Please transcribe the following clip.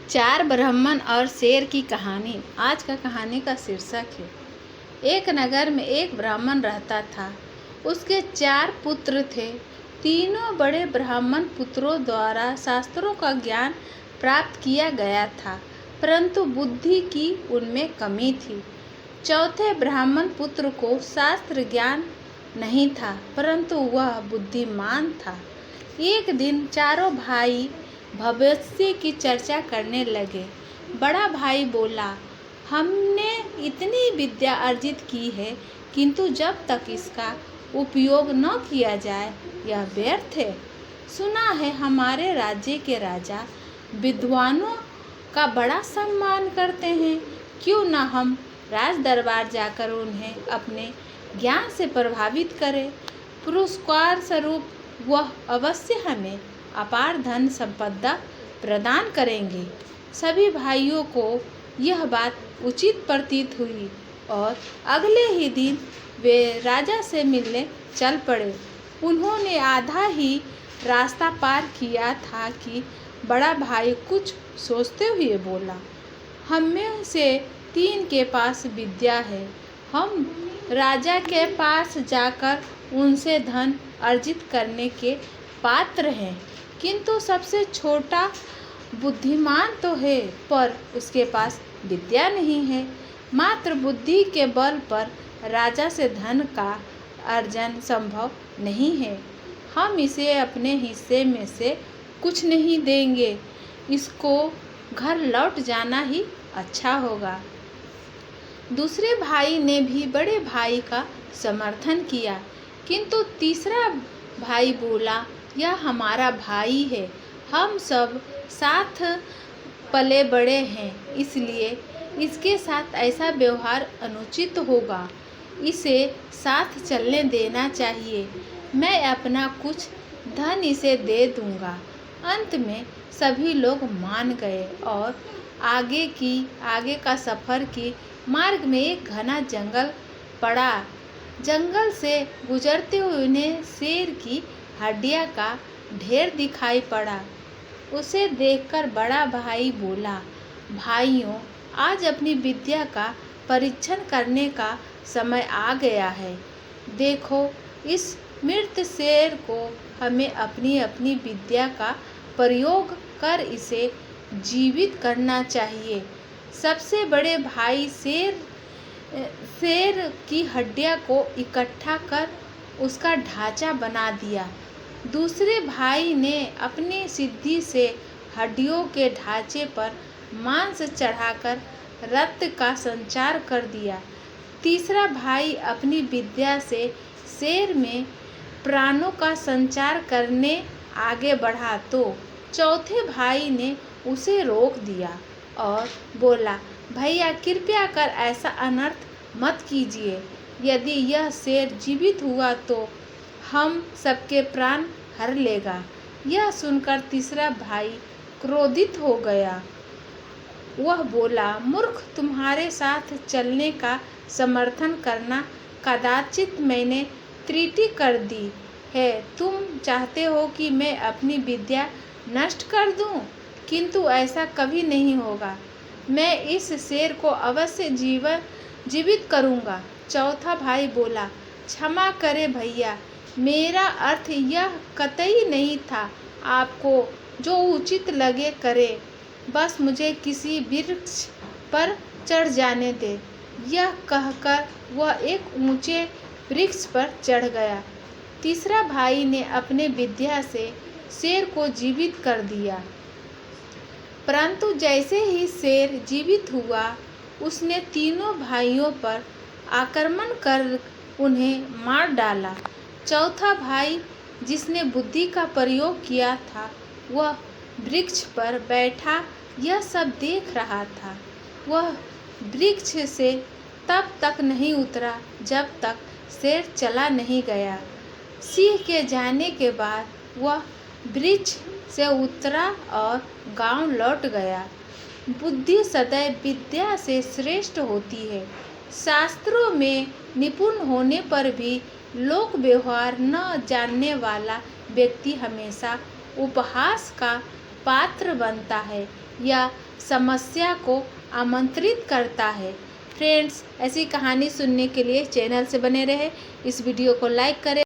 चार ब्राह्मण और शेर की कहानी। आज का कहानी का शीर्षक है, एक नगर में एक ब्राह्मण रहता था। उसके 4 पुत्र थे। तीनों बड़े ब्राह्मण पुत्रों द्वारा शास्त्रों का ज्ञान प्राप्त किया गया था, परंतु बुद्धि की उनमें कमी थी। चौथे ब्राह्मण पुत्र को शास्त्र ज्ञान नहीं था, परंतु वह बुद्धिमान था। एक दिन चारों भाई भविष्य की चर्चा करने लगे। बड़ा भाई बोला, हमने इतनी विद्या अर्जित की है, किंतु जब तक इसका उपयोग न किया जाए यह व्यर्थ है। सुना है हमारे राज्य के राजा विद्वानों का बड़ा सम्मान करते हैं, क्यों न हम राज दरबार जाकर उन्हें अपने ज्ञान से प्रभावित करें। पुरस्कार स्वरूप वह अवश्य हमें अपार धन संपदा प्रदान करेंगे। सभी भाइयों को यह बात उचित प्रतीत हुई और अगले ही दिन वे राजा से मिलने चल पड़े। उन्होंने आधा ही रास्ता पार किया था कि बड़ा भाई कुछ सोचते हुए बोला, हम में से 3 के पास विद्या है। हम राजा के पास जाकर उनसे धन अर्जित करने के पात्र हैं, किंतु सबसे छोटा बुद्धिमान तो है, पर उसके पास विद्या नहीं है। मात्र बुद्धि के बल पर राजा से धन का अर्जन संभव नहीं है। हम इसे अपने हिस्से में से कुछ नहीं देंगे, इसको घर लौट जाना ही अच्छा होगा। दूसरे भाई ने भी बड़े भाई का समर्थन किया, किंतु तीसरा भाई बोला, यह हमारा भाई है, हम सब साथ पले बड़े हैं, इसलिए इसके साथ ऐसा व्यवहार अनुचित होगा। इसे साथ चलने देना चाहिए। मैं अपना कुछ धन इसे दे दूंगा। अंत में सभी लोग मान गए और आगे का सफ़र की मार्ग में एक घना जंगल पड़ा। जंगल से गुजरते हुए उन्हें शेर की हड्डियां का ढेर दिखाई पड़ा। उसे देखकर बड़ा भाई बोला, भाइयों, आज अपनी विद्या का परीक्षण करने का समय आ गया है। देखो, इस मृत शेर को हमें अपनी अपनी विद्या का प्रयोग कर इसे जीवित करना चाहिए। सबसे बड़े भाई शेर की हड्डियां को इकट्ठा कर उसका ढांचा बना दिया। दूसरे भाई ने अपनी सिद्धि से हड्डियों के ढांचे पर मांस चढ़ाकर रक्त का संचार कर दिया। तीसरा भाई अपनी विद्या से शेर में प्राणों का संचार करने आगे बढ़ा, तो चौथे भाई ने उसे रोक दिया और बोला, भैया कृपया कर ऐसा अनर्थ मत कीजिए। यदि यह शेर जीवित हुआ तो हम सबके प्राण हर लेगा। यह सुनकर तीसरा भाई क्रोधित हो गया। वह बोला, मूर्ख, तुम्हारे साथ चलने का समर्थन करना कदाचित मैंने त्रुटि कर दी है। तुम चाहते हो कि मैं अपनी विद्या नष्ट कर दूं, किंतु ऐसा कभी नहीं होगा। मैं इस शेर को अवश्य जीवित करूंगा। चौथा भाई बोला, क्षमा करें भैया, मेरा अर्थ यह कतई नहीं था। आपको जो उचित लगे करें, बस मुझे किसी वृक्ष पर चढ़ जाने दे। यह कहकर वह एक ऊंचे वृक्ष पर चढ़ गया। तीसरा भाई ने अपने विद्या से शेर को जीवित कर दिया, परंतु जैसे ही शेर जीवित हुआ, उसने तीनों भाइयों पर आक्रमण कर उन्हें मार डाला। चौथा भाई, जिसने बुद्धि का प्रयोग किया था, वह वृक्ष पर बैठा यह सब देख रहा था। वह वृक्ष से तब तक नहीं उतरा जब तक शेर चला नहीं गया। सिंह के जाने के बाद वह वृक्ष से उतरा और गांव लौट गया। बुद्धि सदैव विद्या से श्रेष्ठ होती है। शास्त्रों में निपुण होने पर भी लोक व्यवहार न जानने वाला व्यक्ति हमेशा उपहास का पात्र बनता है। या समस्या को आमंत्रित करता है। फ्रेंड्स, ऐसी कहानी सुनने के लिए चैनल से बने रहे। इस वीडियो को लाइक करें।